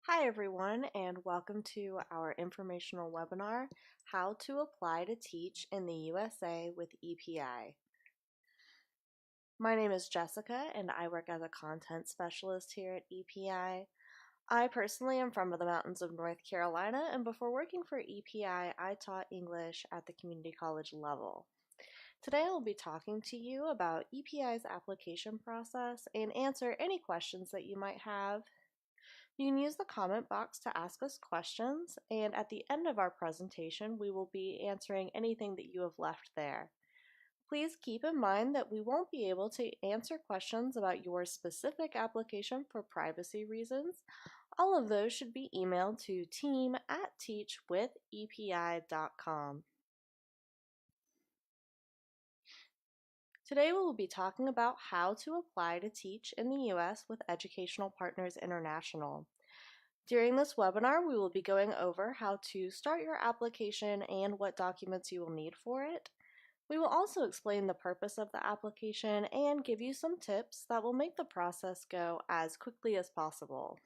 Hi everyone, and welcome to our informational webinar, How to Apply to Teach in the USA with EPI. My name is Jessica and I work as a content specialist here at EPI. I personally am from the mountains of North Carolina, and before working for EPI, I taught English at the community college level. Today I will be talking to you about EPI's application process and answer any questions that you might have. You can use the comment box to ask us questions, and at the end of our presentation, we will be answering anything that you have left there. Please keep in mind that we won't be able to answer questions about your specific application for privacy reasons. All of those should be emailed to team@teachwithepi.com. Today we will be talking about how to apply to teach in the U.S. with Educational Partners International. During this webinar, we will be going over how to start your application and what documents you will need for it. We will also explain the purpose of the application and give you some tips that will make the process go as quickly as possible.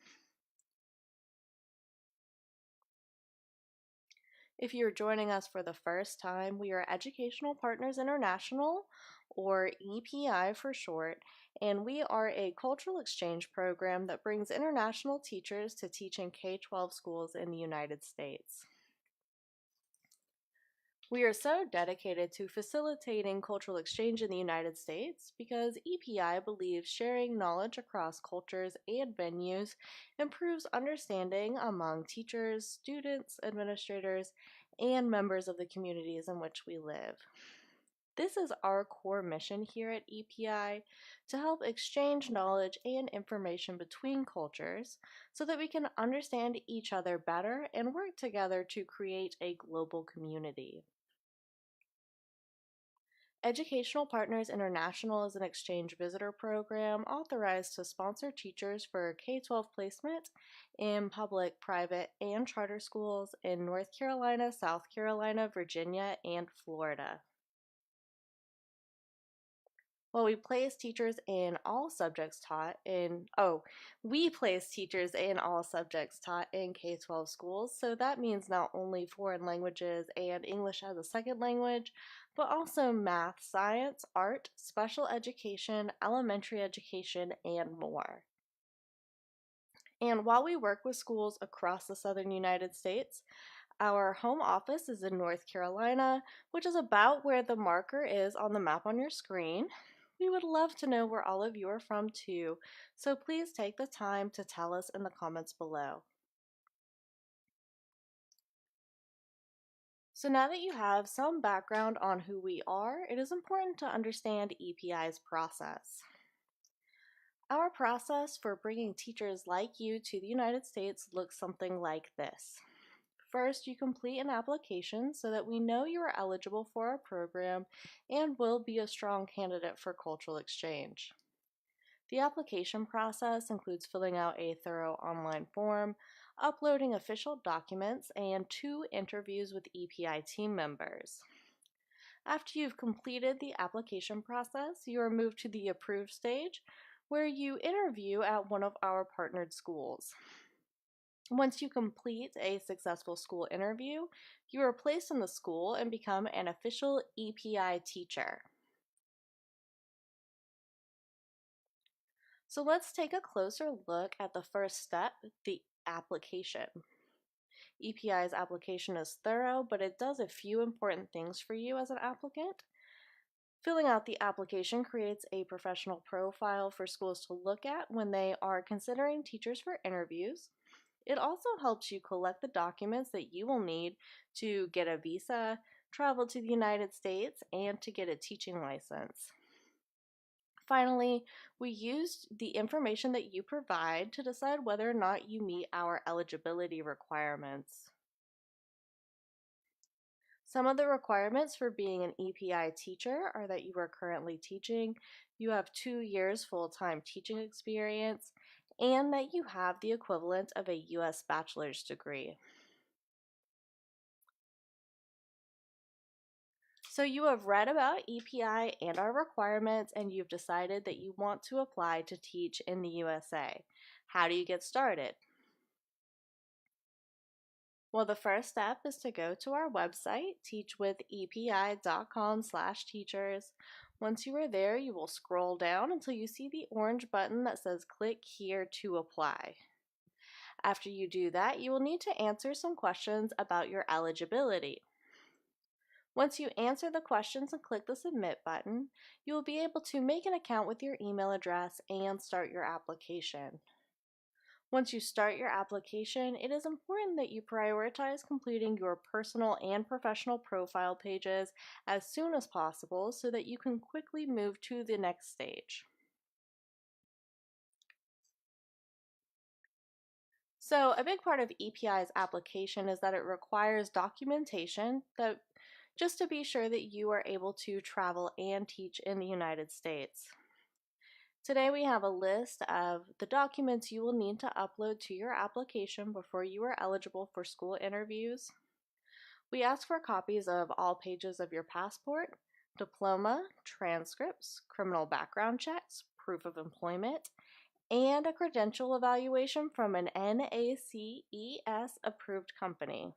If you're joining us for the first time, we are Educational Partners International, or EPI for short, and we are a cultural exchange program that brings international teachers to teach in K-12 schools in the United States. We are so dedicated to facilitating cultural exchange in the United States because EPI believes sharing knowledge across cultures and venues improves understanding among teachers, students, administrators, and members of the communities in which we live. This is our core mission here at EPI, to help exchange knowledge and information between cultures so that we can understand each other better and work together to create a global community. Educational Partners International is an exchange visitor program authorized to sponsor teachers for K-12 placement in public, private, and charter schools in North Carolina, South Carolina, Virginia, and Florida. Well, we place teachers in all subjects taught in K-12 schools, so that means not only foreign languages and English as a second language, but also math, science, art, special education, elementary education, and more. And while we work with schools across the southern United States, our home office is in North Carolina, which is about where the marker is on the map on your screen. We would love to know where all of you are from too, so please take the time to tell us in the comments below. So now that you have some background on who we are, it is important to understand EPI's process. Our process for bringing teachers like you to the United States looks something like this. First, you complete an application so that we know you are eligible for our program and will be a strong candidate for cultural exchange. The application process includes filling out a thorough online form, uploading official documents, and 2 interviews with EPI team members. After you've completed the application process, you are moved to the approved stage, where you interview at one of our partnered schools. Once you complete a successful school interview, you are placed in the school and become an official EPI teacher. So let's take a closer look at the first step, the application. EPI's application is thorough, but it does a few important things for you as an applicant. Filling out the application creates a professional profile for schools to look at when they are considering teachers for interviews. It also helps you collect the documents that you will need to get a visa, travel to the United States, and to get a teaching license. Finally, we use the information that you provide to decide whether or not you meet our eligibility requirements. Some of the requirements for being an EPI teacher are that you are currently teaching, you have 2 years full-time teaching experience, and that you have the equivalent of a U.S. bachelor's degree. So you have read about EPI and our requirements, and you've decided that you want to apply to teach in the USA. How do you get started? Well, the first step is to go to our website, teachwithepi.com/teachers. Once you are there, you will scroll down until you see the orange button that says click here to apply. After you do that, you will need to answer some questions about your eligibility. Once you answer the questions and click the submit button, you will be able to make an account with your email address and start your application. Once you start your application, it is important that you prioritize completing your personal and professional profile pages as soon as possible so that you can quickly move to the next stage. So, a big part of EPI's application is that it requires documentation that just to be sure that you are able to travel and teach in the United States. Today we have a list of the documents you will need to upload to your application before you are eligible for school interviews. We ask for copies of all pages of your passport, diploma, transcripts, criminal background checks, proof of employment, and a credential evaluation from an NACES approved company.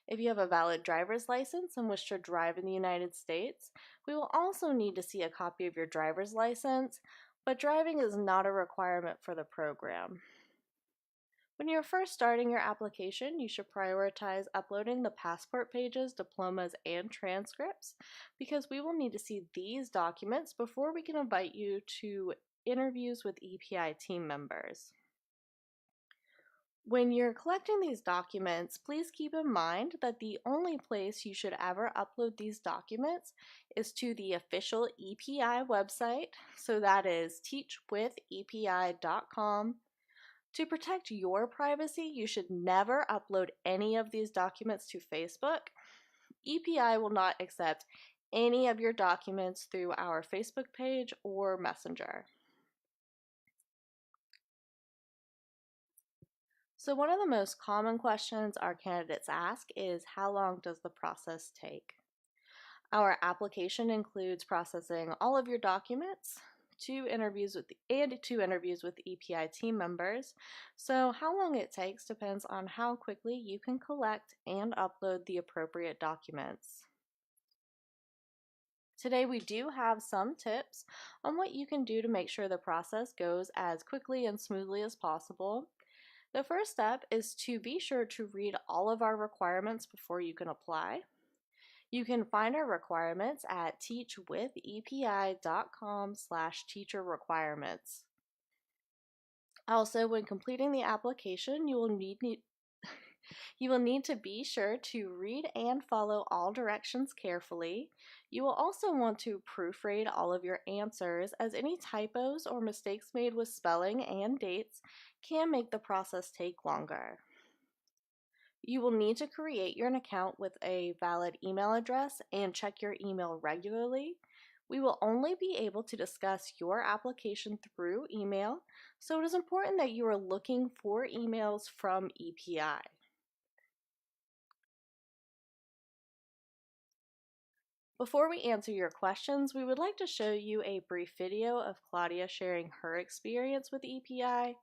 If you have a valid driver's license and wish to drive in the United States, we will also need to see a copy of your driver's license, but driving is not a requirement for the program. When you're first starting your application, you should prioritize uploading the passport pages, diplomas, and transcripts because we will need to see these documents before we can invite you to interviews with EPI team members. When you're collecting these documents, please keep in mind that the only place you should ever upload these documents is to the official EPI website, so that is teachwithepi.com. To protect your privacy, you should never upload any of these documents to Facebook. EPI will not accept any of your documents through our Facebook page or Messenger. So one of the most common questions our candidates ask is, how long does the process take? Our application includes processing all of your documents, two interviews with EPI team members. So how long it takes depends on how quickly you can collect and upload the appropriate documents. Today we do have some tips on what you can do to make sure the process goes as quickly and smoothly as possible. The first step is to be sure to read all of our requirements before you can apply. You can find our requirements at teachwithepi.com/teacher requirements. Also, when completing the application, you will need to be sure to read and follow all directions carefully. You will also want to proofread all of your answers, as any typos or mistakes made with spelling and dates can make the process take longer. You will need to create your account with a valid email address and check your email regularly. We will only be able to discuss your application through email, so it is important that you are looking for emails from EPI. Before we answer your questions, we would like to show you a brief video of Claudia sharing her experience with EPI.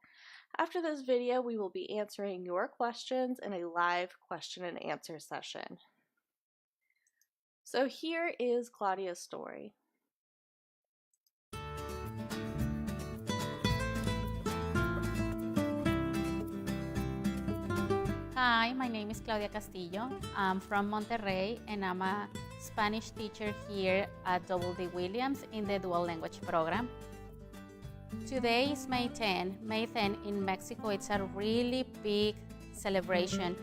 After this video, we will be answering your questions in a live question and answer session. So here is Claudia's story. Hi, my name is Claudia Castillo. I'm from Monterrey and I'm a Spanish teacher here at Double D Williams in the dual language program. Today is May 10. May 10 in Mexico, it's a really big celebration.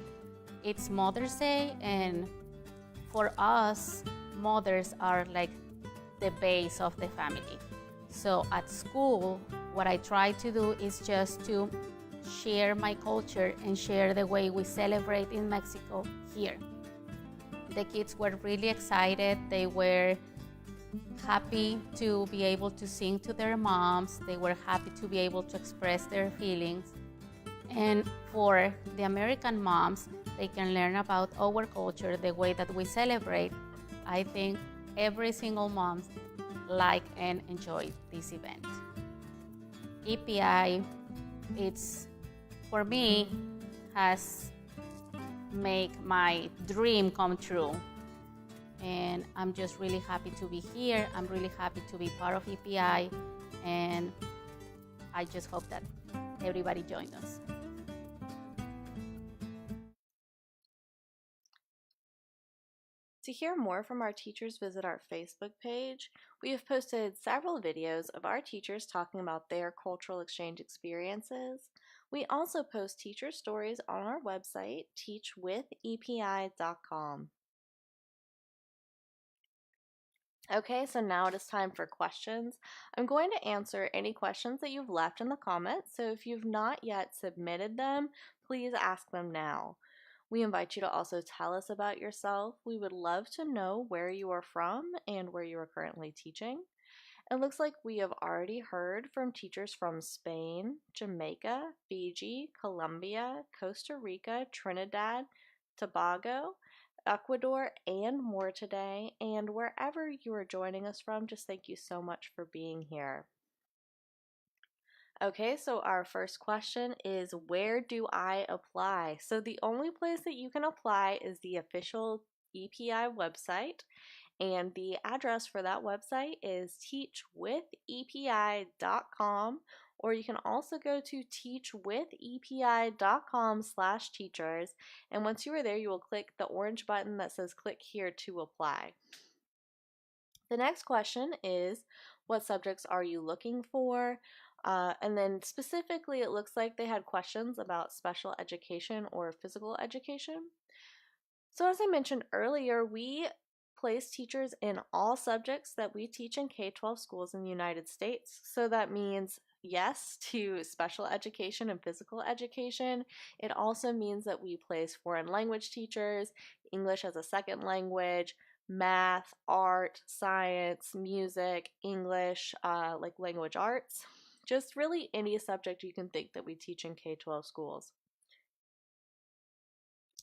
It's Mother's Day, and for us, mothers are like the base of the family. So at school, what I try to do is just to share my culture and share the way we celebrate in Mexico here. The kids were really excited. They were happy to be able to sing to their moms. They were happy to be able to express their feelings. And for the American moms, they can learn about our culture, the way that we celebrate. I think every single mom like and enjoy this event. EPI, it's for me, has made my dream come true. And I'm just really happy to be here. I'm really happy to be part of EPI, and I just hope that everybody joins us. To hear more from our teachers, visit our Facebook page. We have posted several videos of our teachers talking about their cultural exchange experiences. We also post teacher stories on our website, teachwithepi.com. Okay, so now it is time for questions. I'm going to answer any questions that you've left in the comments, so if you've not yet submitted them, please ask them now. We invite you to also tell us about yourself. We would love to know where you are from and where you are currently teaching. It looks like we have already heard from teachers from Spain, Jamaica, Fiji, Colombia, Costa Rica, Trinidad, Tobago, Ecuador, and more today. And wherever you are joining us from, just thank you so much for being here. Okay, so our first question is, where do I apply? So the only place that you can apply is the official EPI website, and the address for that website is teachwithepi.com, or you can also go to teachwithepi.com/teachers, and once you are there, you will click the orange button that says click here to apply. The next question is, what subjects are you looking for? And then specifically, it looks like they had questions about special education or physical education. So as I mentioned earlier, we place teachers in all subjects that we teach in K-12 schools in the United States. So that means yes to special education and physical education. It also means that we place foreign language teachers, English as a second language, math, art, science, music, English, like language arts, just really any subject you can think that we teach in K-12 schools.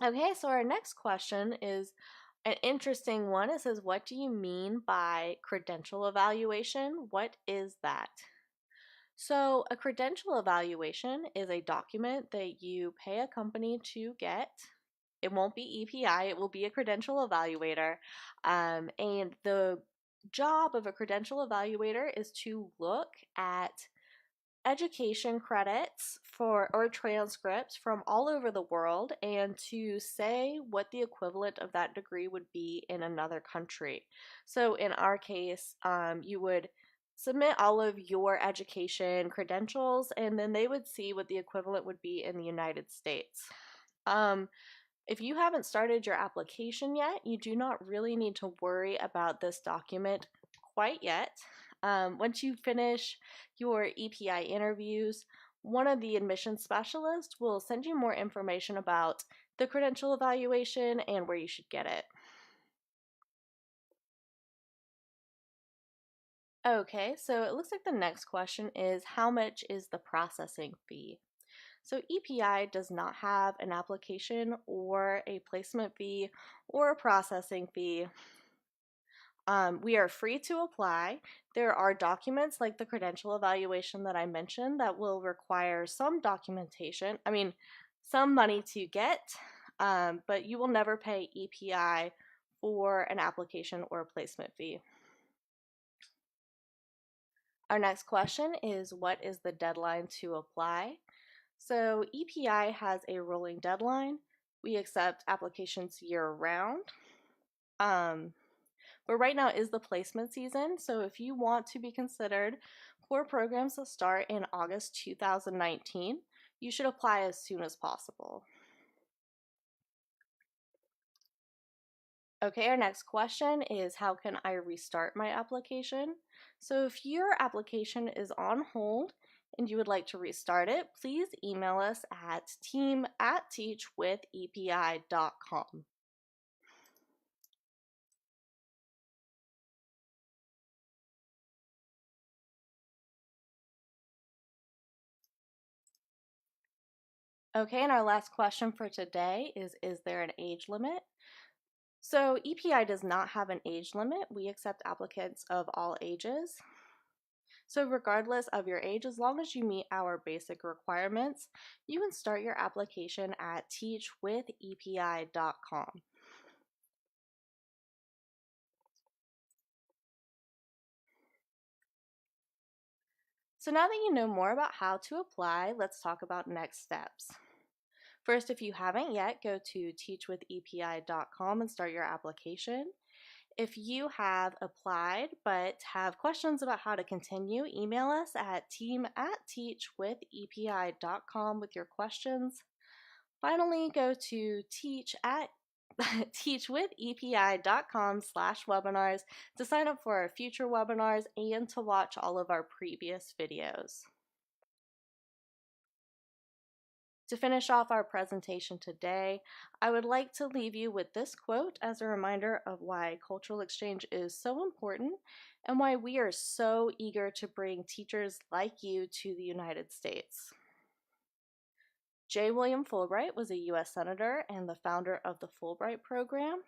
Okay, so our next question is an interesting one. It says, what do you mean by credential evaluation? What is that? So a credential evaluation is a document that you pay a company to get. It won't be EPI, it will be a credential evaluator. And the job of a credential evaluator is to look at education credits for or transcripts from all over the world and to say what the equivalent of that degree would be in another country. So in our case, you would submit all of your education credentials, and then they would see what the equivalent would be in the United States. If you haven't started your application yet, you do not really need to worry about this document quite yet. Once you finish your EPI interviews, one of the admissions specialists will send you more information about the credential evaluation and where you should get it. Okay, so it looks like the next question is, how much is the processing fee? So EPI does not have an application or a placement fee or a processing fee. We are free to apply. There are documents like the credential evaluation that I mentioned that will require some documentation, some money to get, but you will never pay EPI for an application or a placement fee. Our next question is, what is the deadline to apply? So EPI has a rolling deadline. We accept applications year-round. But right now is the placement season, so if you want to be considered for programs that start in August 2019, you should apply as soon as possible. Okay, our next question is, how can I restart my application? So if your application is on hold and you would like to restart it, please email us at team@teachwithepi.com. Okay, and our last question for today is there an age limit? So EPI does not have an age limit. We accept applicants of all ages. So regardless of your age, as long as you meet our basic requirements, you can start your application at teachwithepi.com. So now that you know more about how to apply, let's talk about next steps. First, if you haven't yet, go to teachwithepi.com and start your application. If you have applied but have questions about how to continue, email us at team@teachwithepi.com with your questions. Finally, go to teachwithepi.com/webinars to sign up for our future webinars and to watch all of our previous videos. To finish off our presentation today, I would like to leave you with this quote as a reminder of why cultural exchange is so important and why we are so eager to bring teachers like you to the United States. J. William Fulbright was a U.S. Senator and the founder of the Fulbright program.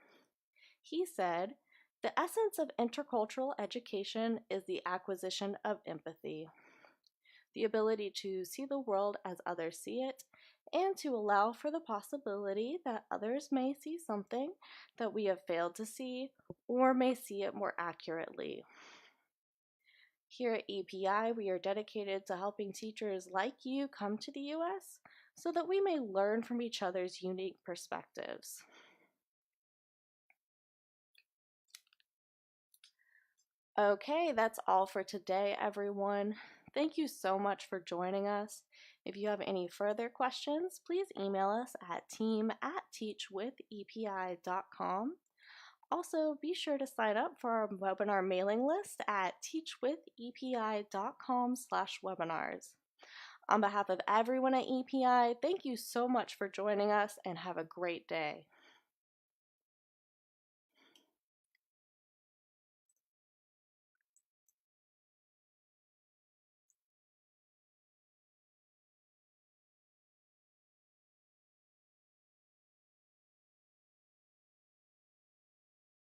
He said, "The essence of intercultural education is the acquisition of empathy, the ability to see the world as others see it, and to allow for the possibility that others may see something that we have failed to see or may see it more accurately." Here at EPI, we are dedicated to helping teachers like you come to the U.S. so that we may learn from each other's unique perspectives. Okay, that's all for today, everyone. Thank you so much for joining us. If you have any further questions, please email us at team@teachwithepi.com. Also, be sure to sign up for our webinar mailing list at teachwithepi.com/webinars. On behalf of everyone at EPI, thank you so much for joining us and have a great day.